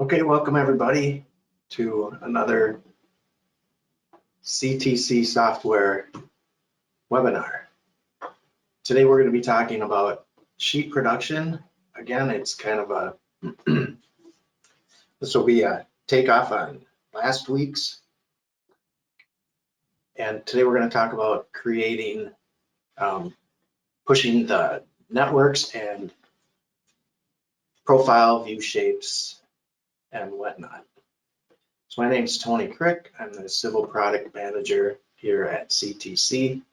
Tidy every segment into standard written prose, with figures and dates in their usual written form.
Okay, welcome everybody to another CTC Software webinar. Today we're going to be talking about sheet production. Again, it's kind of a, this will be a takeoff on last week's. And today we're going to talk about creating, pushing the networks and profile view shapes and whatnot. So my name is Tony Crick. I'm the Civil Product Manager here at CTC.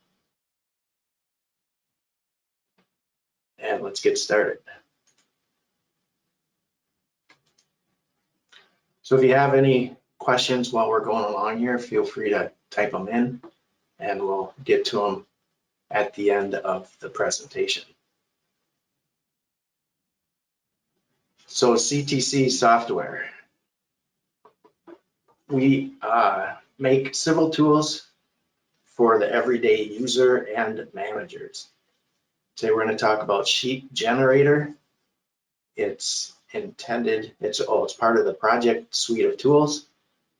And let's get started. So if you have any questions while we're going along here, feel free to type them in and we'll get to them at the end of the presentation. So CTC Software. We make civil tools for the everyday user and managers. Today we're going to talk about Sheet Generator. It's intended, it's part of the project suite of tools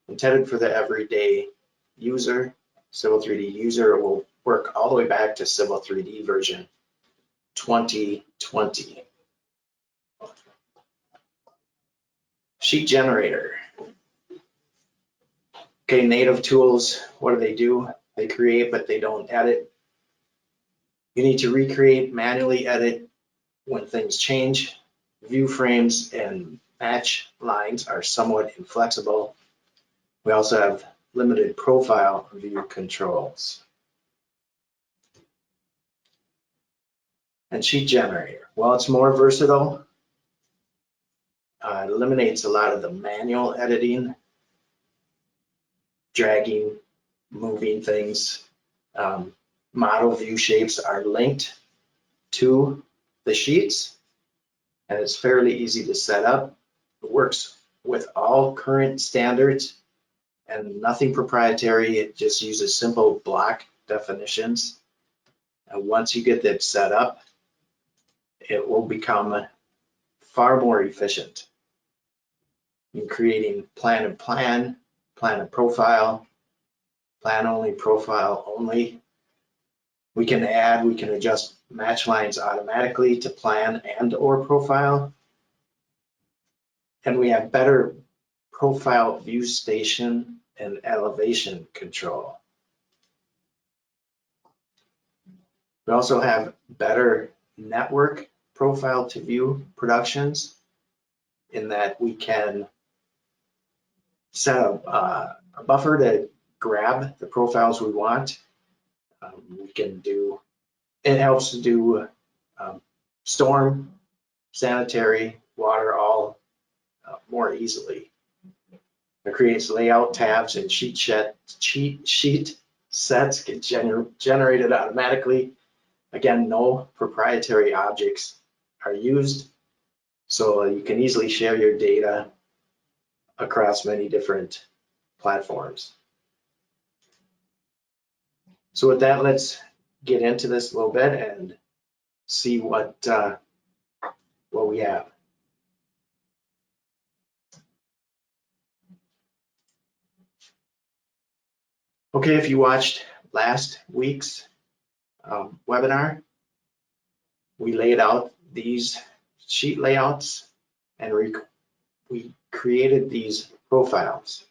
intended for the everyday user. Civil 3D user will work all the way back to Civil 3D version 2020. Sheet Generator. Okay, native tools, what do? They create, but they don't edit. You need to recreate, manually edit when things change. View frames and match lines are somewhat inflexible. We also have limited profile view controls. And Sheet Generator, well, it's more versatile. It eliminates a lot of the manual editing, dragging, moving things. Model view shapes are linked to the sheets, and it's fairly easy to set up. It works with all current standards and nothing proprietary. It just uses simple block definitions. And once you get that set up, it will become far more efficient in creating plan and plan, plan and profile, plan only, profile only. We can add, we can adjust match lines automatically to plan and or profile. And we have better profile view station and elevation control. We also have better network profile to view productions in that we can set a buffer to grab the profiles we want. We can do, it helps to do storm, sanitary, water, all more easily. It creates layout tabs and sheet sets get generated automatically. Again, no proprietary objects are used, so you can easily share your data across many different platforms. So with that, let's get into this a little bit and see what we have. Okay, if you watched last week's webinar, we laid out these sheet layouts and we created these profiles.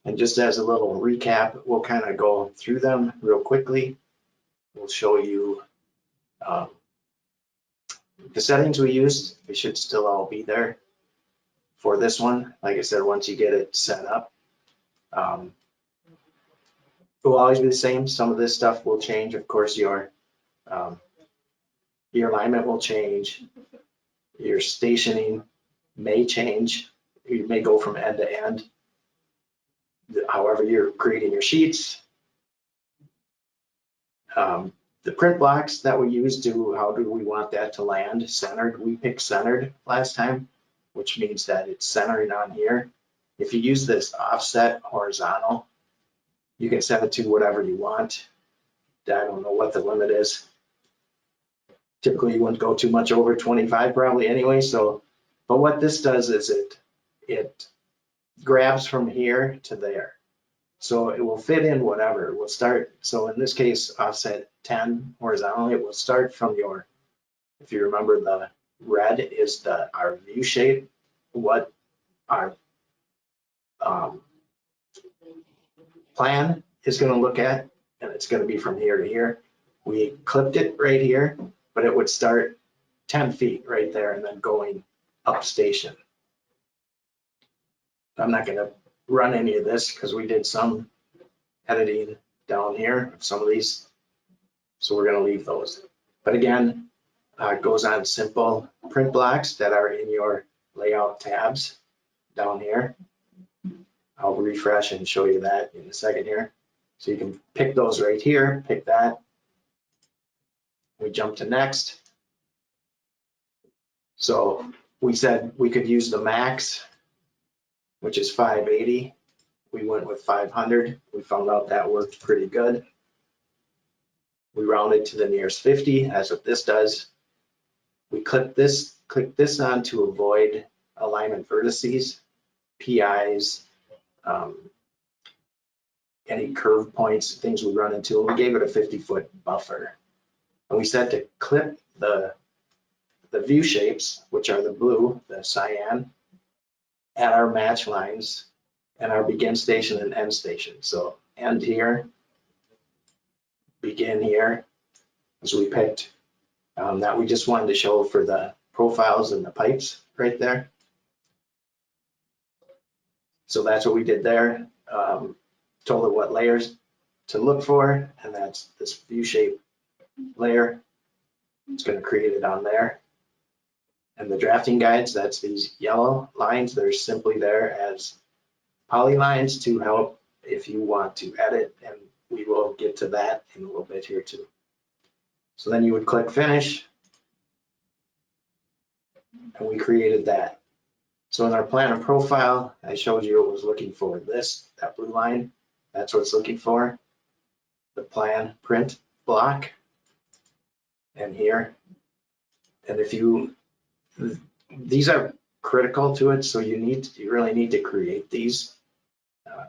And just as a little recap, we'll kind of go through them real quickly. We'll show you the settings we used. They should still all be there for this one. Like I said, once you get it set up, it will always be the same. Some of this stuff will change. Of course, your alignment will change. Your stationing may change. You may go from end to end. However you're creating your sheets. The print blocks that we use how do we want that to land centered? We picked centered last time, which means that it's centering on here. If you use this offset horizontal, you can set it to whatever you want. I don't know what the limit is. Typically you wouldn't go too much over 25 probably anyway, so But what this does is it grabs from here to there. So it will fit in whatever. We'll start, so in this case, offset 10 horizontally. It will start from your, if you remember, the red is our view shape, what our plan is going to look at, and it's going to be from here to here. We clipped it right here, but it would start 10 feet right there and then going up station. I'm not going to run any of this because we did some editing down here of some of these, so we're going to leave those. But again, it goes on simple print blocks that are in your layout tabs down here. I'll refresh and show you that in a second here. So you can pick those right here, pick that. We jump to next. So we said we could use the max, which is 580. We went with 500. We found out that worked pretty good. We rounded to the nearest 50, as what this does. We click this on to avoid alignment vertices, PIs, any curve points, things we run into, and we gave it a 50-foot buffer. And we said to clip the view shapes, which are the blue, the cyan, at our match lines and our begin station and end station. So end here, begin here, as we picked that we just wanted to show for the profiles and the pipes right there. So that's what we did there. Told it what layers to look for, and that's this view shape layer. It's going to create it on there. And the drafting guides, that's these yellow lines. They're simply there as polylines to help if you want to edit, and we will get to that in a little bit here too. So then you would click finish, and we created that. So in our plan and profile, I showed you it was looking for this, that blue line. That's what it's looking for. The plan print block, and here. And if you, these are critical to it, so you really need to create these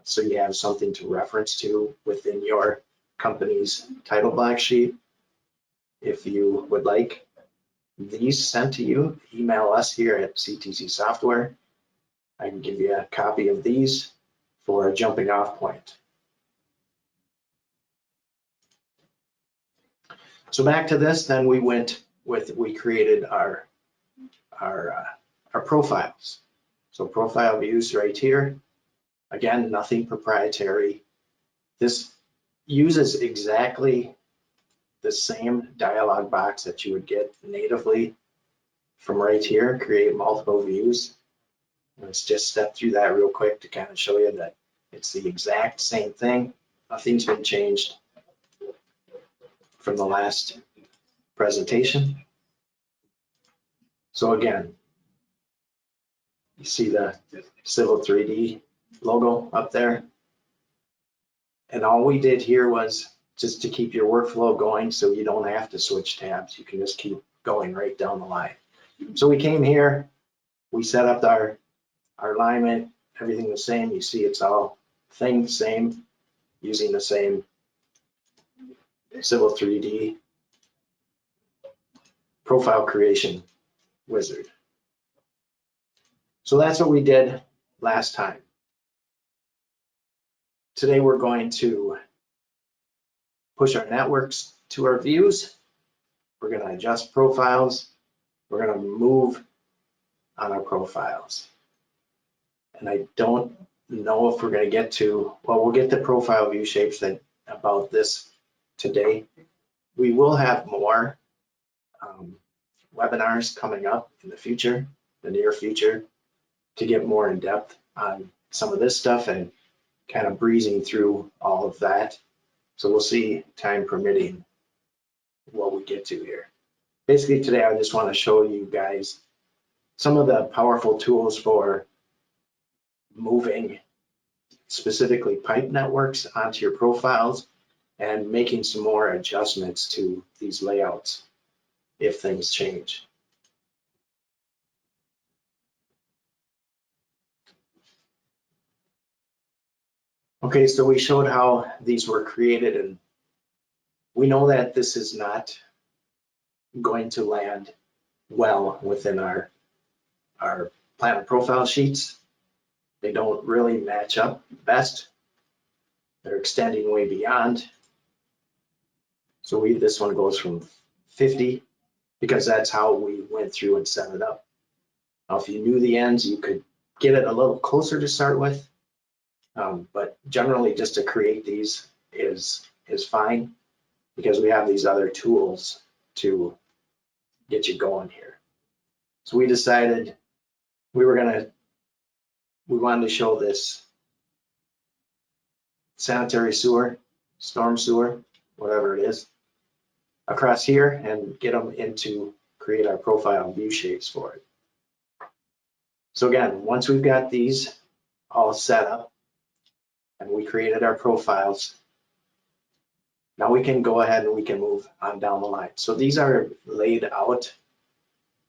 so you have something to reference to within your company's title block sheet. If you would like these sent to you, email us here at CTC Software. I can give you a copy of these for a jumping off point. So back to this, then we created our profiles. So profile views right here. Again, nothing proprietary. This uses exactly the same dialog box that you would get natively from right here, create multiple views. Let's just step through that real quick to kind of show you that it's the exact same thing. Nothing's been changed from the last presentation. So again, you see the Civil 3D logo up there. And all we did here was just to keep your workflow going so you don't have to switch tabs. You can just keep going right down the line. So we came here, we set up our alignment, everything the same. You see it's all the same, using the same Civil 3D profile creation wizard. So that's what we did last time. Today we're going to push our networks to our views. We're going to adjust profiles. We're going to move on our profiles. And I don't know if we're going to get to, well, we'll get the profile view shapes about this today. We will have more webinars coming up in the future, the near future, to get more in depth on some of this stuff and kind of breezing through all of that. So we'll see, time permitting, what we get to here. Basically today I just want to show you guys some of the powerful tools for moving specifically pipe networks onto your profiles and making some more adjustments to these layouts if things change. Okay, so we showed how these were created, and we know that this is not going to land well within our plant profile sheets. They don't really match up best. They're extending way beyond. So this one goes from 50 because that's how we went through and set it up. Now, if you knew the ends, you could get it a little closer to start with. But generally just to create these is fine because we have these other tools to get you going here. So we decided we wanted to show this sanitary sewer, storm sewer, whatever it is, across here and get them into create our profile view shapes for it. So again, once we've got these all set up and we created our profiles, now we can go ahead and we can move on down the line. So these are laid out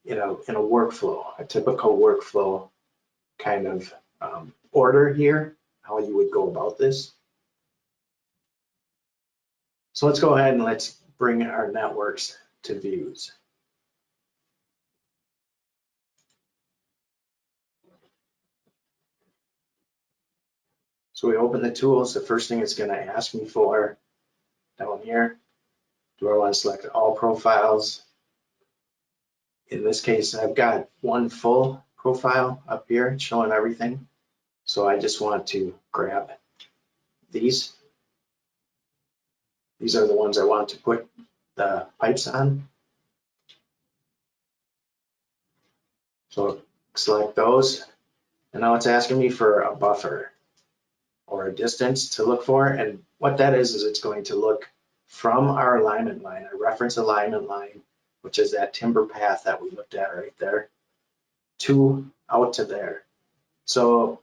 in a workflow, a typical workflow kind of order here, how you would go about this. So let's go ahead and let's bring our networks to views. So we open the tools. The first thing it's going to ask me for down here, do I want to select all profiles? In this case, I've got one full profile up here showing everything. So I just want to grab these. These are the ones I want to put the pipes on. So select those. And now it's asking me for a buffer or a distance to look for. And what that is it's going to look from our alignment line, our reference alignment line, which is that timber path that we looked at right there, out to there. So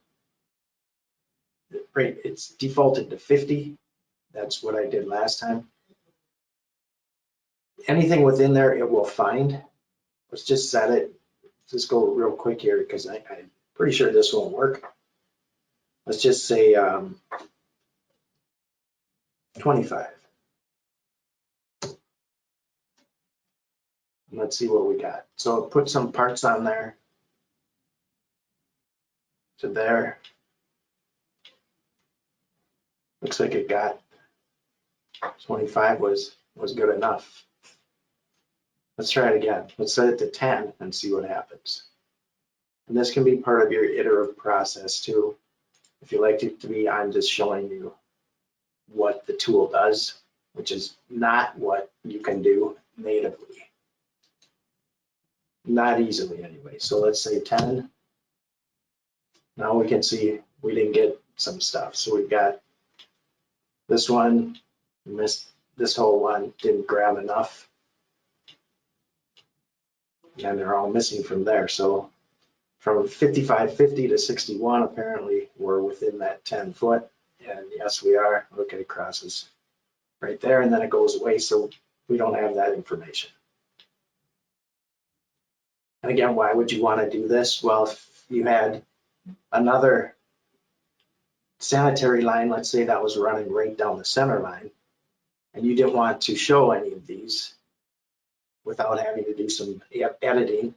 right, it's defaulted to 50. That's what I did last time. Anything within there, it will find. Let's just set it. Just go real quick here because I'm pretty sure this won't work. Let's just say 25. And let's see what we got. So put some parts on there to there. Looks like it got 25 was good enough. Let's try it again. Let's set it to 10 and see what happens. And this can be part of your iterative process too. If you like it to be, I'm just showing you what the tool does, which is not what you can do natively. Not easily anyway. So let's say 10. Now we can see we didn't get some stuff. So we've got this one, missed this whole one, didn't grab enough. And they're all missing from there. So from 55.50 to 61, apparently we're within that 10 foot. And yes, we are. Look, it crosses right there and then it goes away. So we don't have that information. And again, why would you want to do this? Well, if you had another sanitary line, let's say that was running right down the center line, and you didn't want to show any of these without having to do some editing,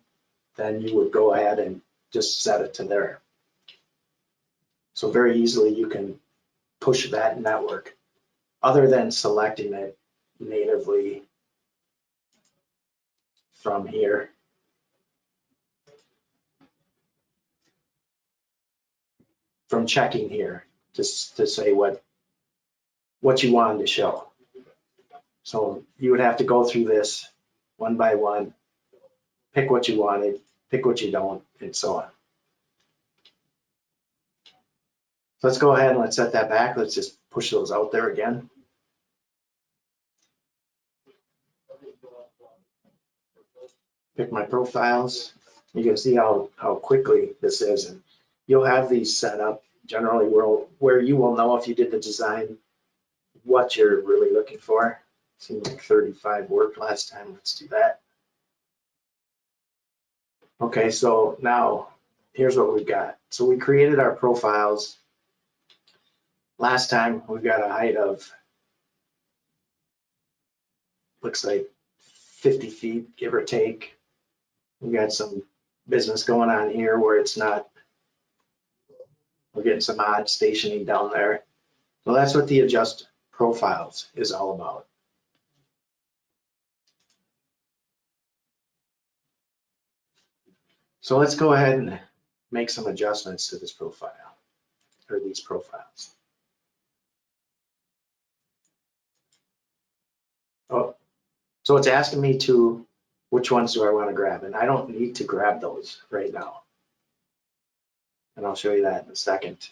then you would go ahead and just set it to there. So very easily you can push that network other than selecting it natively from here. From checking here just to say what you wanted to show. So you would have to go through this one by one, pick what you wanted, pick what you don't, and so on. So let's go ahead and let's set that back. Let's just push those out there again. Pick my profiles. You can see how quickly this is. And you'll have these set up generally where you will know if you did the design what you're really looking for. Seems like 35 worked last time. Let's do that. Okay, so now here's what we've got. So we created our profiles. last time we've got a height of, looks like 50 feet, give or take. We've got some business going on here where it's not, we're getting some odd stationing down there. So that's what the adjust profiles is all about. So let's go ahead and make some adjustments to this profile, or these profiles. Oh, so it's asking me to, which ones do I want to grab? And I don't need to grab those right now. And I'll show you that in a second.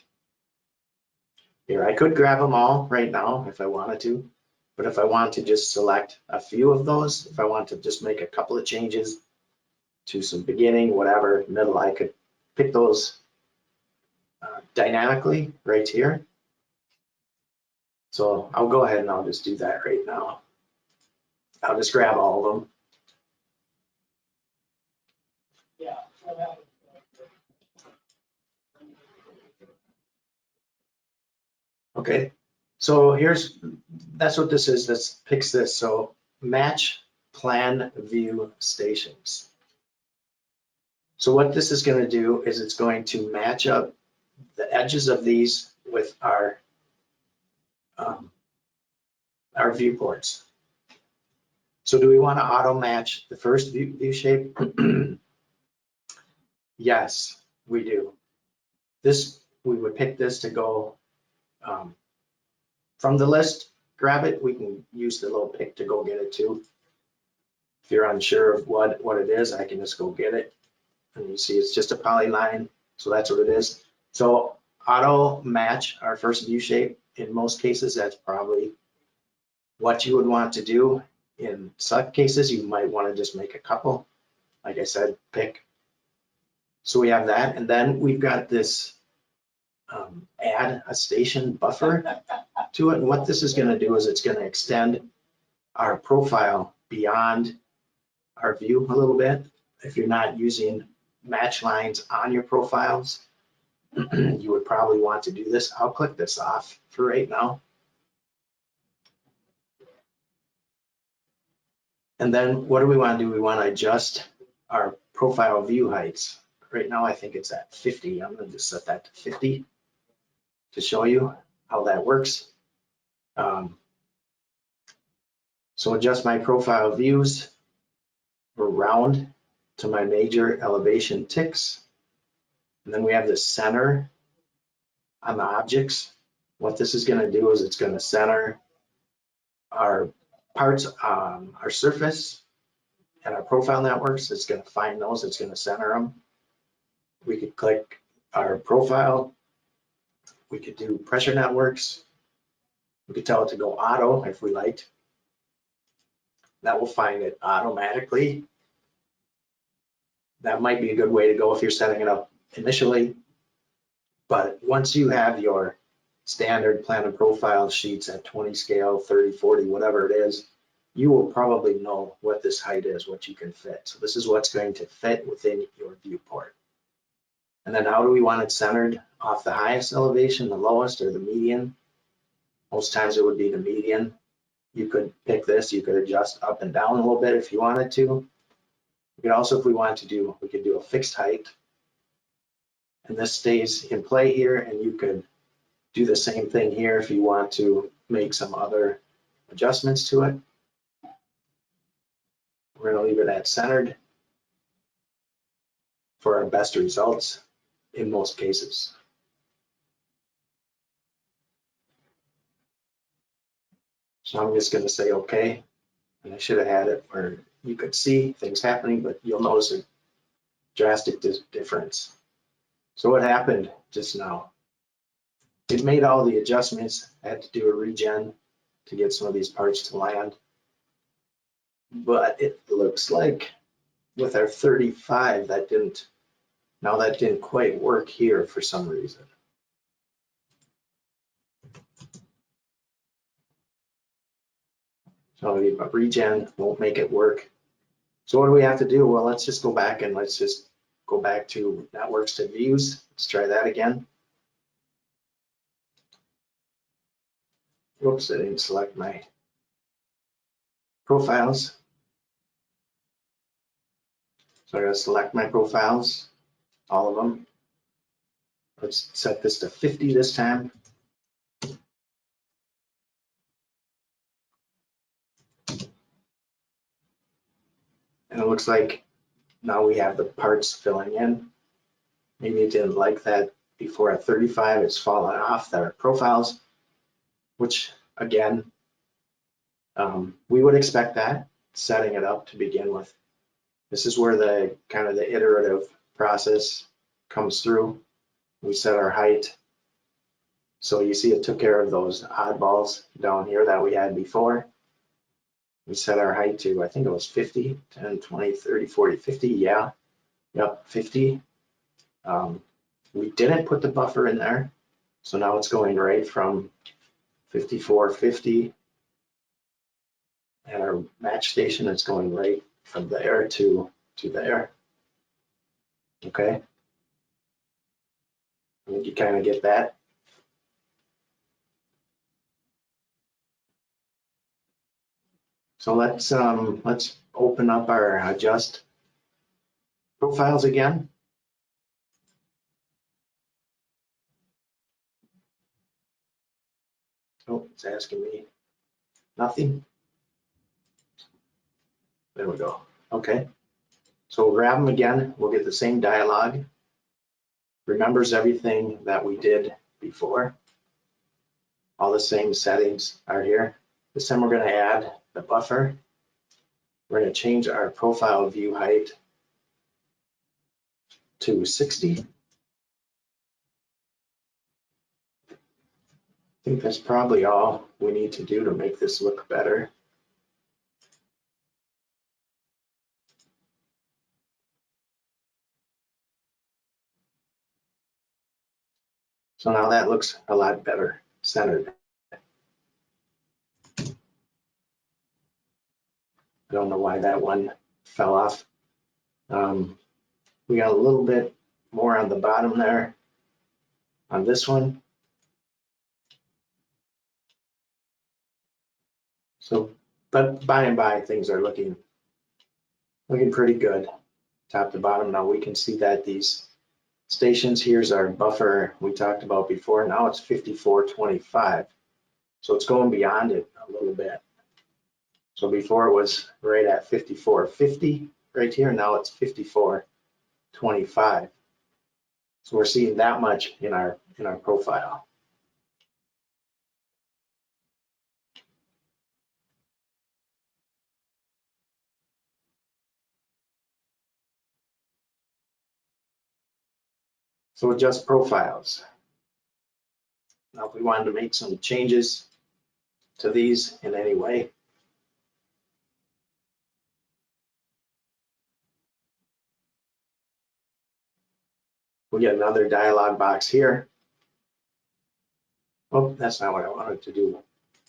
Here, I could grab them all right now if I wanted to, but if I want to just select a few of those, if I want to just make a couple of changes to some beginning, whatever, middle, I could pick those dynamically right here. So I'll go ahead and I'll just do that right now. I'll just grab all of them. Okay, so that's what this is. This picks this. So match plan view stations. So what this is going to do is it's going to match up the edges of these with our viewports. So do we want to auto match the first view shape? Yes, we do. We would pick this to go from the list, grab it. We can use the little pick to go get it too. If you're unsure of what it is, I can just go get it. And you see it's just a polyline, so that's what it is. So auto match our first view shape. In most cases, that's probably what you would want to do. In some cases, you might want to just make a couple. Like I said, pick. So we have that, and then we've got this add a station buffer to it. And what this is going to do is it's going to extend our profile beyond our view a little bit. If you're not using match lines on your profiles, you would probably want to do this. I'll click this off for right now. And then what do we want to do? We want to adjust our profile view heights. Right now, I think it's at 50. I'm going to just set that to 50 to show you how that works. So adjust my profile views. We're round to my major elevation ticks. And then we have the center on the objects. What this is going to do is it's going to center our parts on our surface and our profile networks. It's going to find those, it's going to center them. We could click our profile. We could do pressure networks. We could tell it to go auto if we liked. That will find it automatically. That might be a good way to go if you're setting it up initially. But once you have your standard plan and profile sheets at 20 scale, 30, 40, whatever it is, you will probably know what this height is, what you can fit. So this is what's going to fit within your viewport. And then how do we want it centered? Off the highest elevation, the lowest, or the median? Most times it would be the median. You could pick this, you could adjust up and down a little bit if you wanted to. We could also, if we wanted to do, we could do a fixed height. And this stays in play here, and you could do the same thing here if you want to make some other adjustments to it. We're going to leave it at centered for our best results in most cases. So I'm just going to say okay, and I should have had it where you could see things happening, but you'll notice a drastic difference. So what happened just now? It made all the adjustments. I had to do a regen to get some of these parts to land. But it looks like with our 35, that didn't quite work here for some reason. So a regen won't make it work. So what do we have to do? Well, let's just go back and let's just go back to networks to views. Let's try that again. Whoops, I didn't select my profiles. So I gotta select my profiles, all of them. Let's set this to 50 this time. And it looks like now we have the parts filling in. Maybe it didn't like that before at 35, it's fallen off their profiles, which again, we would expect that, setting it up to begin with. This is where the kind of the iterative process comes through. We set our height. So you see it took care of those oddballs down here that we had before. We set our height to, I think it was 50, 10, 20, 30, 40, 50, yeah. Yep, 50. We didn't put the buffer in there. So now it's going right from 54, 50. And our match station is going right from there to there. Okay. I think you kind of get that. So let's open up our adjust profiles again. Oh, it's asking me nothing. There we go. Okay. So we'll grab them again. We'll get the same dialog. Remembers everything that we did before. All the same settings are here. This time we're going to add the buffer. We're going to change our profile view height to 60. I think that's probably all we need to do to make this look better. So now that looks a lot better centered. I don't know why that one fell off. We got a little bit more on the bottom there on this one. So, but by and by, things are looking pretty good, top to bottom. Now we can see that these stations, here's our buffer we talked about before. Now it's 5425. So it's going beyond it a little bit. So before it was right at 5450 right here. Now it's 5425. So we're seeing that much in our profile. So adjust profiles. Now if we wanted to make some changes to these in any way, we get another dialog box here. Oh, that's not what I wanted to do.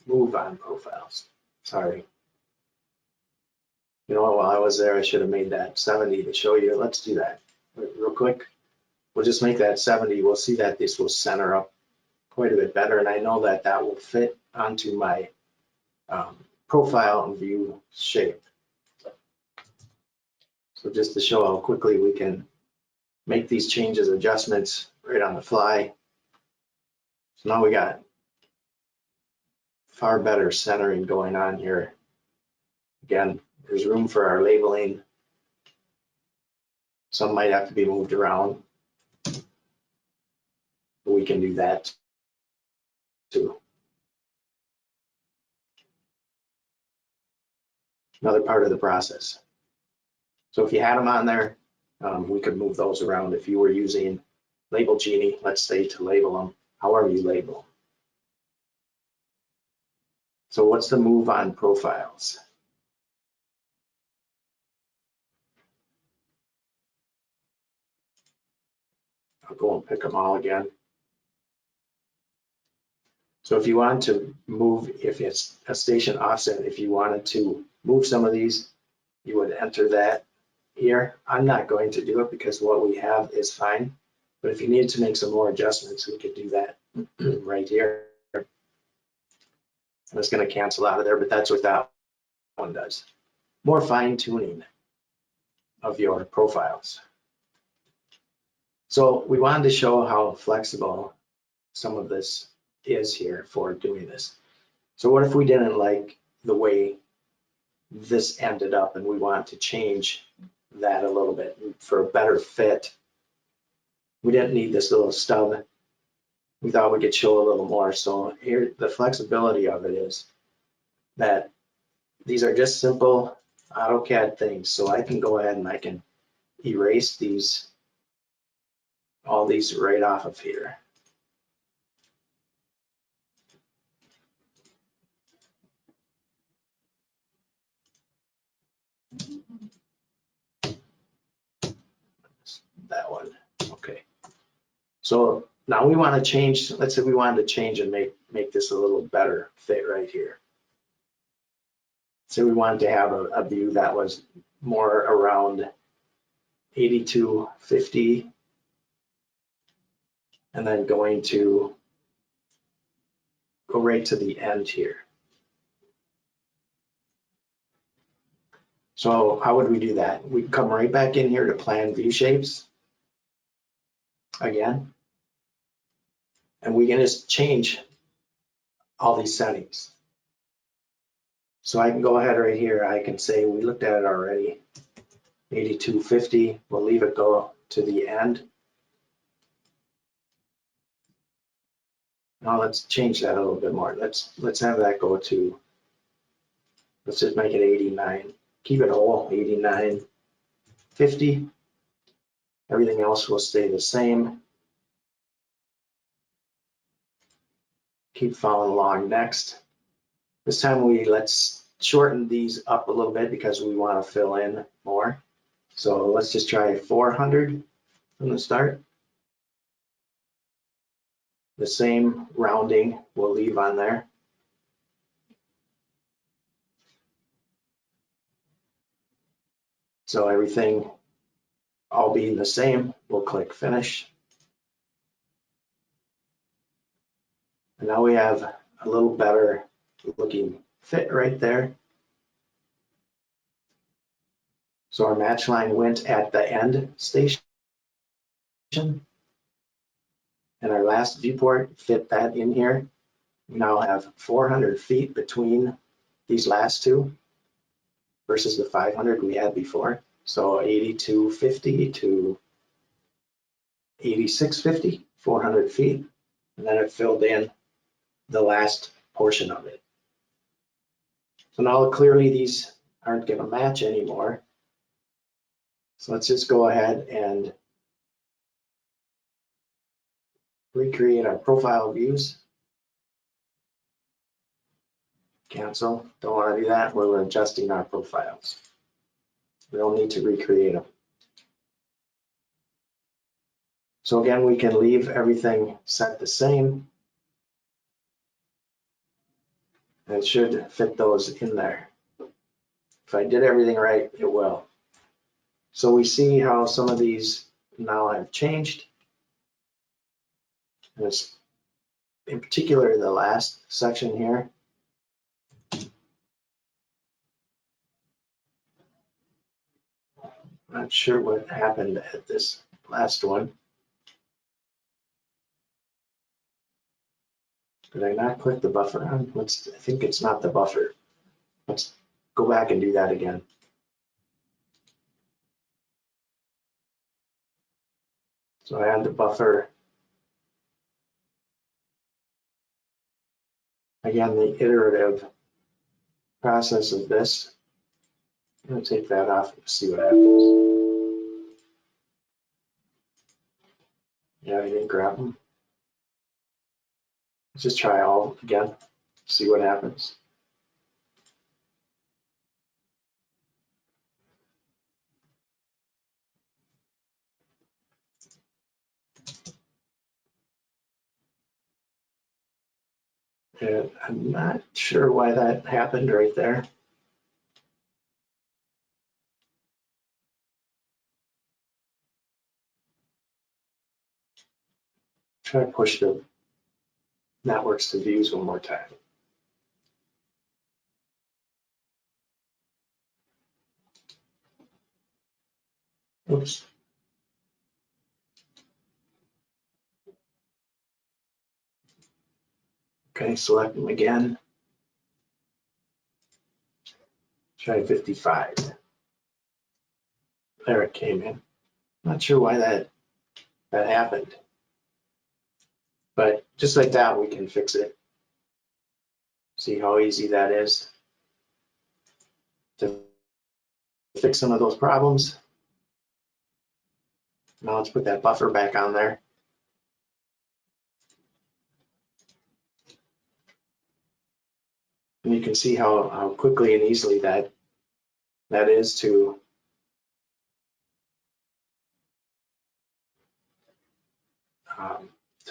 Move on profiles. Sorry. You know what, while I was there, I should have made that 70 to show you. Let's do that real quick. We'll just make that 70. We'll see that this will center up quite a bit better. And I know that that will fit onto my profile and view shape. So just to show how quickly we can make these changes, adjustments right on the fly. So now we got far better centering going on here. Again, there's room for our labeling. Some might have to be moved around. But we can do that too. Another part of the process. So if you had them on there, we could move those around if you were using Label Genie, let's say, to label them, however you label them. So what's the move on profiles? I'll go and pick them all again. So if you want to move, if it's a station offset, if you wanted to move some of these, you would enter that here. I'm not going to do it because what we have is fine. But if you needed to make some more adjustments, we could do that right here. And it's going to cancel out of there, but that's what that one does. More fine tuning of your profiles. So we wanted to show how flexible some of this is here for doing this. So what if we didn't like the way this ended up and we want to change that a little bit for a better fit? We didn't need this little stub. We thought we could show a little more. So here, the flexibility of it is that these are just simple AutoCAD things. So I can go ahead and I can erase these, all these right off of here. That one, okay. So now we want to change, let's say we wanted to change and make this a little better fit right here. So we wanted to have a view that was more around 8250 and then going to go right to the end here. So how would we do that? We come right back in here to plan view shapes again, and we can just change all these settings. So I can go ahead right here, I can say we looked at it already, 8250, we'll leave it go to the end. Now let's change that a little bit more. Let's have that go to, let's just make it 89. Keep it whole, 8950. Everything else will stay the same. Keep following along next. This time let's shorten these up a little bit because we want to fill in more. So let's just try 400 from the start. The same rounding we'll leave on there. So everything all being the same, we'll click finish. And now we have a little better looking fit right there. So our match line went at the end station. And our last viewport fit that in here. We now have 400 feet between these last two versus the 500 we had before. So 8250 to 8650, 400 feet. And then it filled in the last portion of it. So now clearly these aren't going to match anymore. So let's just go ahead and recreate our profile views. Cancel, don't want to do that. We're adjusting our profiles. We don't need to recreate them. So again, we can leave everything set the same. And it should fit those in there. If I did everything right, it will. So we see how some of these now have changed. And it's in particular the last section here. Not sure what happened at this last one. Did I not click the buffer on? I think it's not the buffer. Let's go back and do that again. So I had the buffer. Again, the iterative process of this. I'm going to take that off and see what happens. Yeah, I didn't grab them. Let's just try all again, see what happens. And I'm not sure why that happened right there. Try to push the networks to views one more time. Oops. Okay, select them again. Try 55. There it came in. Not sure why that happened. But just like that, we can fix it. See how easy that is to fix some of those problems. Now let's put that buffer back on there. And you can see how quickly and easily that is to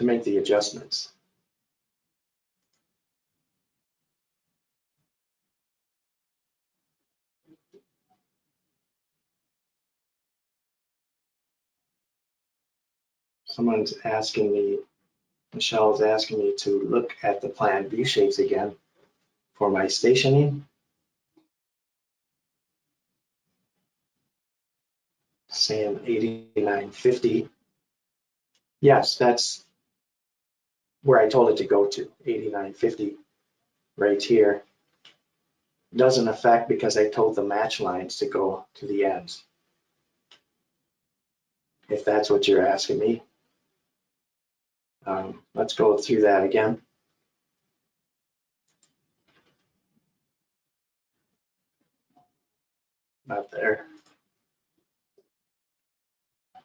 make the adjustments. Someone's asking me, Michelle's asking me to look at the plan view shapes again for my stationing. Saying 8950. Yes, that's where I told it to go to, 8950 right here. Doesn't affect because I told the match lines to go to the ends. If that's what you're asking me. Let's go through that again. Not there. I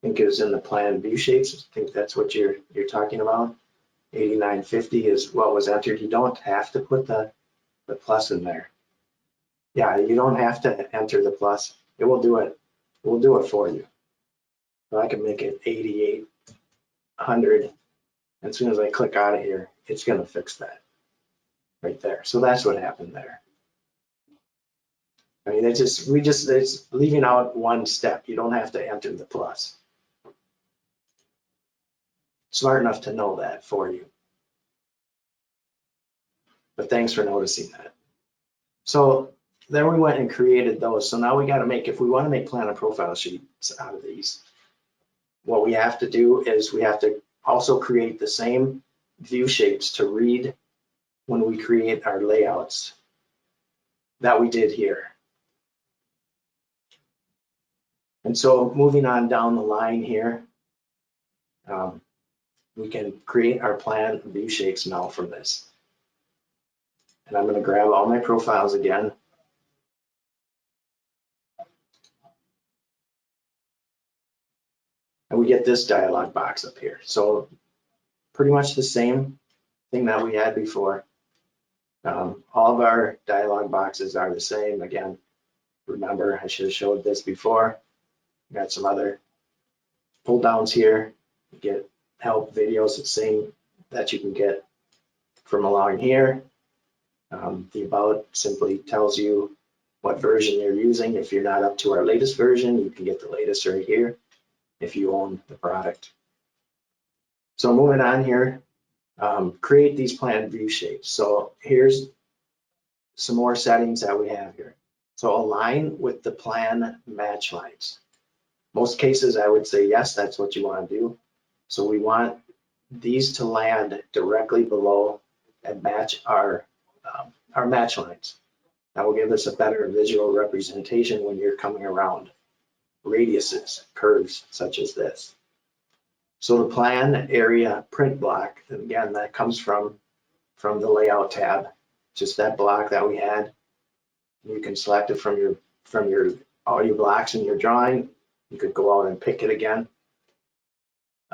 think it was in the plan view shapes. I think that's what you're talking about. 8950 is what was entered. You don't have to put the plus in there. Yeah, you don't have to enter the plus. It will do it. We'll do it for you. So I can make it 8800. As soon as I click out of here, it's going to fix that right there. So that's what happened there. I mean, it's leaving out one step. You don't have to enter the plus. Smart enough to know that for you. But thanks for noticing that. So then we went and created those. So now we got to make, if we want to make plan and profile sheets out of these, what we have to do is we have to also create the same view shapes to read when we create our layouts that we did here. And so moving on down the line here, we can create our plan view shapes now from this. And I'm going to grab all my profiles again. And we get this dialog box up here. So pretty much the same thing that we had before. All of our dialog boxes are the same. Again, remember, I should have showed this before. Got some other pull downs here. You get help videos, the same that you can get from along here. The about simply tells you what version you're using. If you're not up to our latest version, you can get the latest right here if you own the product. So moving on here, create these plan view shapes. So here's some more settings that we have here. So align with the plan match lines. Most cases I would say yes, that's what you want to do. So we want these to land directly below and match our match lines. That will give us a better visual representation when you're coming around radiuses, curves such as this. So the plan area print block, and again, that comes from the layout tab, just that block that we had. You can select it from all your blocks in your drawing. You could go out and pick it again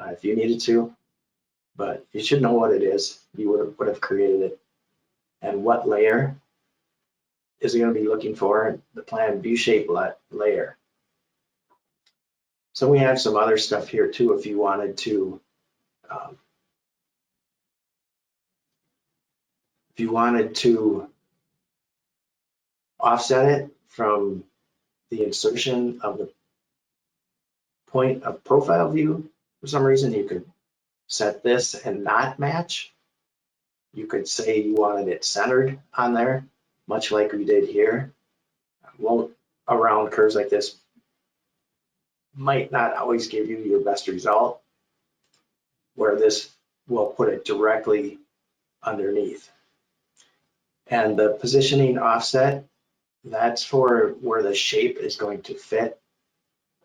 if you needed to, but you should know what it is. You would have created it. And what layer is it going to be looking for? The plan view shape layer. So we have some other stuff here too if you wanted to offset it from the insertion of the point of profile view. For some reason, you could set this and not match. You could say you wanted it centered on there, much like we did here. Won't around curves like this might not always give you your best result, where this will put it directly underneath. And the positioning offset, that's for where the shape is going to fit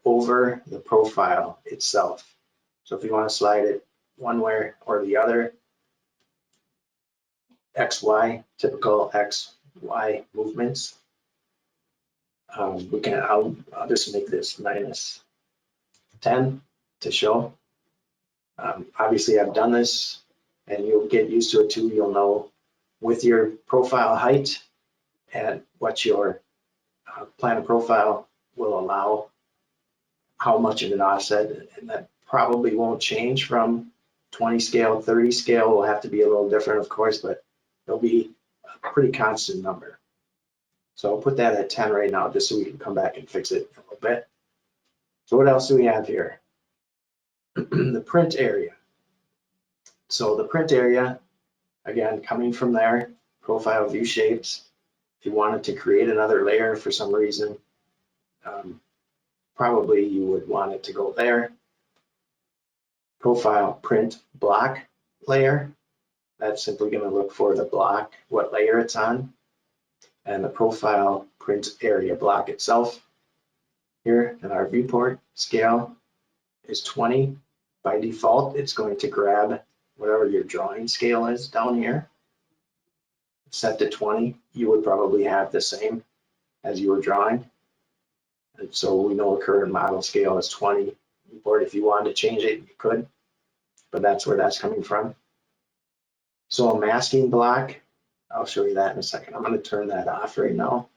over the profile itself. So if you want to slide it one way or the other, XY, typical XY movements, I'll just make this -10 to show. Obviously I've done this and you'll get used to it too. You'll know with your profile height and what your plan of profile will allow, how much of an offset, and that probably won't change from 20 scale, 30 scale will have to be a little different, of course, but it'll be a pretty constant number. So I'll put that at 10 right now, just so we can come back and fix it a little bit. So what else do we have here? The print area. So the print area, again, coming from there, profile view shapes. If you wanted to create another layer for some reason, probably you would want it to go there. Profile print block layer. That's simply going to look for the block, what layer it's on, and the profile print area block itself. Here in our viewport scale is 20. By default, it's going to grab whatever your drawing scale is down here. Set to 20. You would probably have the same as you were drawing. And so we know a current model scale is 20. Or if you wanted to change it, you could, but that's where that's coming from. So a masking block, I'll show you that in a second. I'm going to turn that off right now.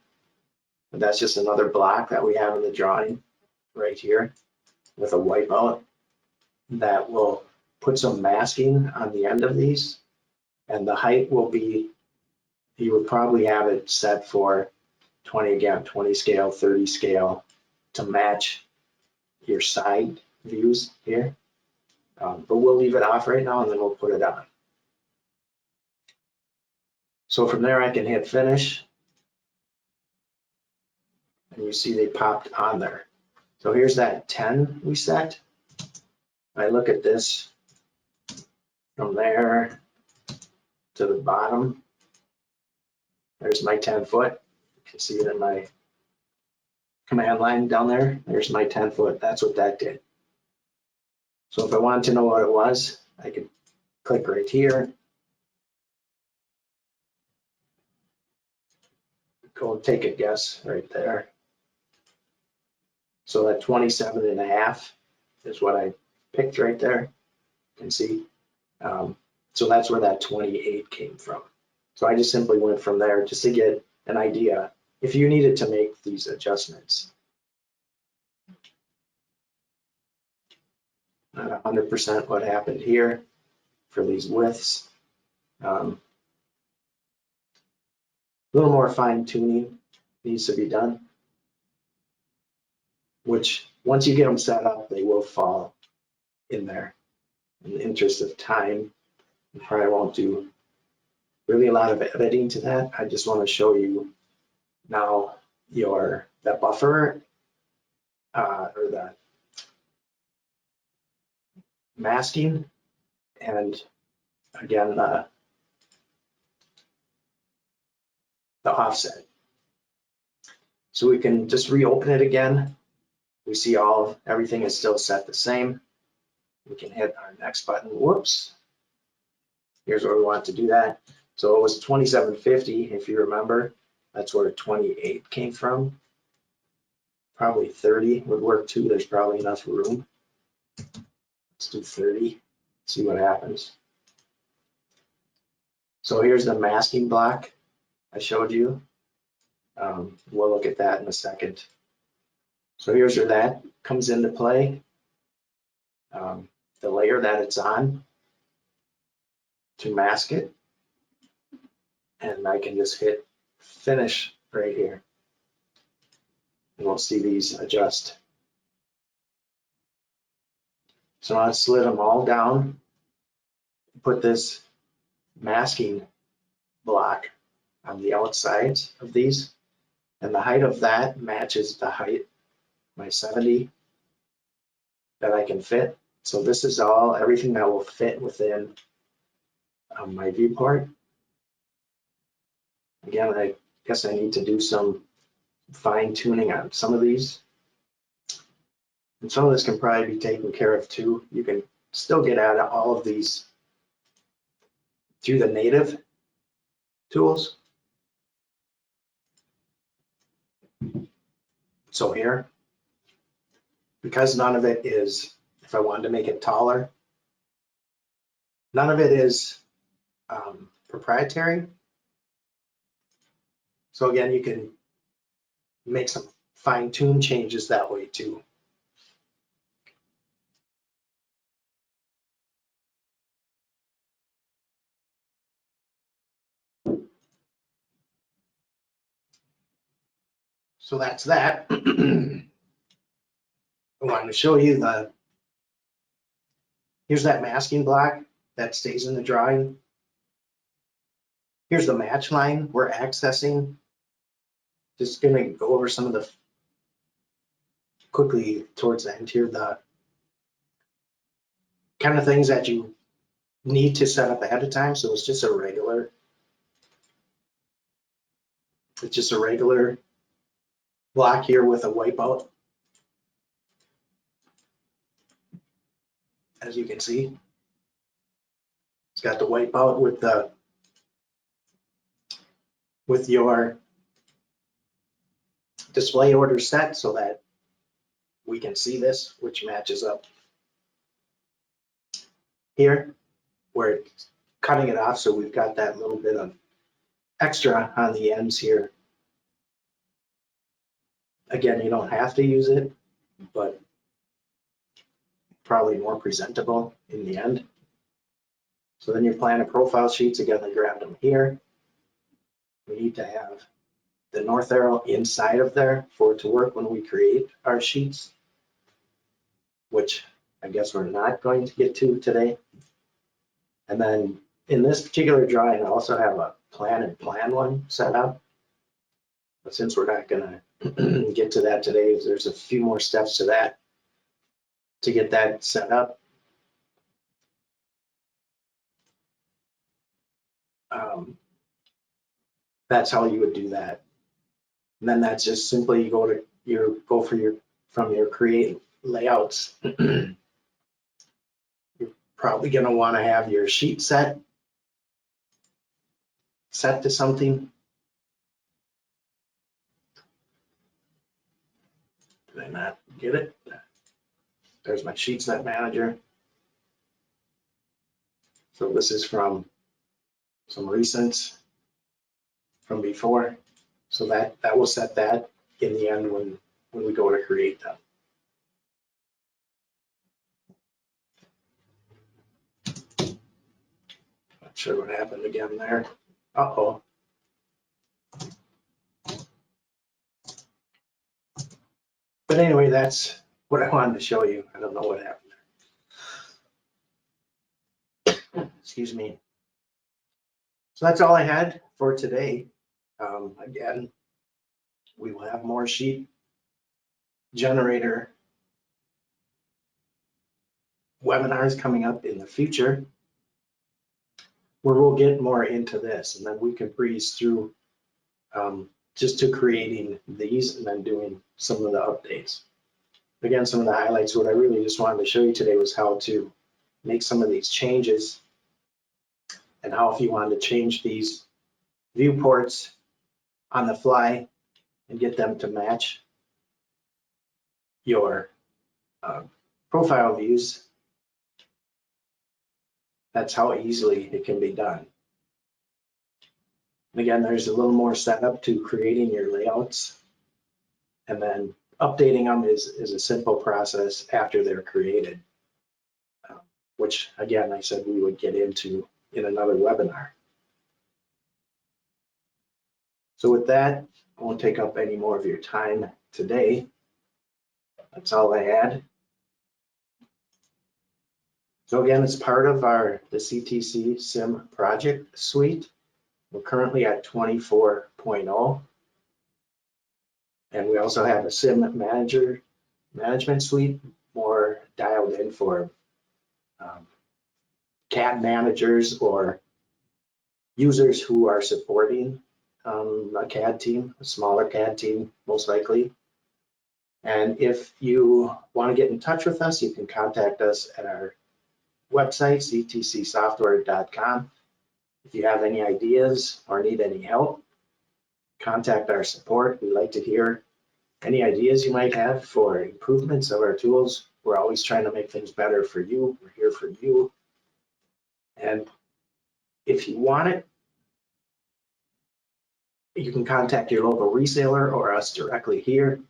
But that's just another block that we have in the drawing right here with a wipeout that will put some masking on the end of these. And the height will be, you would probably have it set for 20 again, 20 scale, 30 scale to match your side views here. But we'll leave it off right now and then we'll put it on. So from there I can hit finish. And you see they popped on there. So here's that 10 we set. I look at this from there to the bottom. There's my 10 foot. You can see it in my command line down there. There's my 10 foot. That's what that did. So if I wanted to know what it was, I could click right here. Go and take a guess right there. So that 27.5 is what I picked right there. You can see. So that's where that 28 came from. So I just simply went from there just to get an idea if you needed to make these adjustments. Not 100% what happened here for these widths. A little more fine tuning needs to be done, which once you get them set up, they will fall in there. In the interest of time, I probably won't do really a lot of editing to that. I just want to show you now the buffer or the masking, and again the offset. So we can just reopen it again. We see everything is still set the same. We can hit our next button. Whoops. Here's where we want to do that. So it was 2750, if you remember. That's where 28 came from. Probably 30 would work too. There's probably enough room. Let's do 30, see what happens. So here's the masking block I showed you. We'll look at that in a second. So here's where that comes into play. The layer that it's on to mask it. And I can just hit finish right here. And we'll see these adjust. So I slid them all down, put this masking block on the outsides of these, and the height of that matches the height, my 70 that I can fit. So this is all, everything that will fit within my viewport. Again, I guess I need to do some fine tuning on some of these. And some of this can probably be taken care of too. You can still get at all of these through the native tools. So here, because none of it is, if I wanted to make it taller, none of it is proprietary. So again, you can make some fine-tune changes that way too. So that's that. I wanted to show you here's that masking block that stays in the drawing. Here's the match line we're accessing. Just gonna go over some of the, quickly towards the end here, the kind of things that you need to set up ahead of time. So it's just a regular block here with a wipeout. As you can see, it's got the wipeout with your display order set so that we can see this, which matches up here. We're cutting it off, so we've got that little bit of extra on the ends here. Again, you don't have to use it, but probably more presentable in the end. So then your plan and profile sheets, again, I grabbed them here. We need to have the north arrow inside of there for it to work when we create our sheets, which I guess we're not going to get to today. And then in this particular drawing, I also have a plan and plan one set up. But since we're not gonna get to that today, there's a few more steps to that to get that set up. That's how you would do that. And then that's just simply you go from your create layouts. You're probably going to want to have your sheet set to something. Did I not get it? There's my sheet set manager. So this is from some recents from before. So that will set that in the end when we go to create them. Not sure what happened again there. Uh-oh. But anyway, that's what I wanted to show you. I don't know what happened there. Excuse me. So that's all I had for today. Again, we will have more sheet generator webinars coming up in the future where we'll get more into this, and then we can breeze through just to creating these and then doing some of the updates. Again, some of the highlights, what I really just wanted to show you today was how to make some of these changes and how, if you wanted to change these viewports on the fly and get them to match your profile views, that's how easily it can be done. And again, there's a little more setup to creating your layouts, and then updating them is a simple process after they're created, which again, I said we would get into in another webinar. So with that, I won't take up any more of your time today. That's all I had. So again, it's part of the CTC SIM project suite. We're currently at 24.0. And we also have a SIM management suite more dialed in for CAD managers or users who are supporting a CAD team, a smaller CAD team, most likely. And if you want to get in touch with us, you can contact us at our website, ctcsoftware.com. If you have any ideas or need any help, contact our support. We'd like to hear any ideas you might have for improvements of our tools. We're always trying to make things better for you. We're here for you. And if you want it, you can contact your local reseller or us directly here,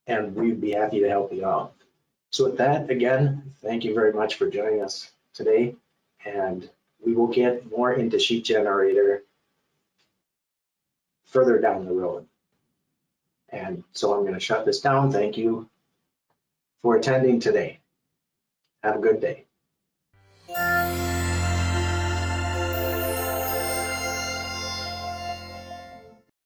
and we'd be happy to help you out. So with that, again, thank you very much for joining us today, and we will get more into Sheet Generator further down the road. And so I'm going to shut this down. Thank you for attending today. Have a good day.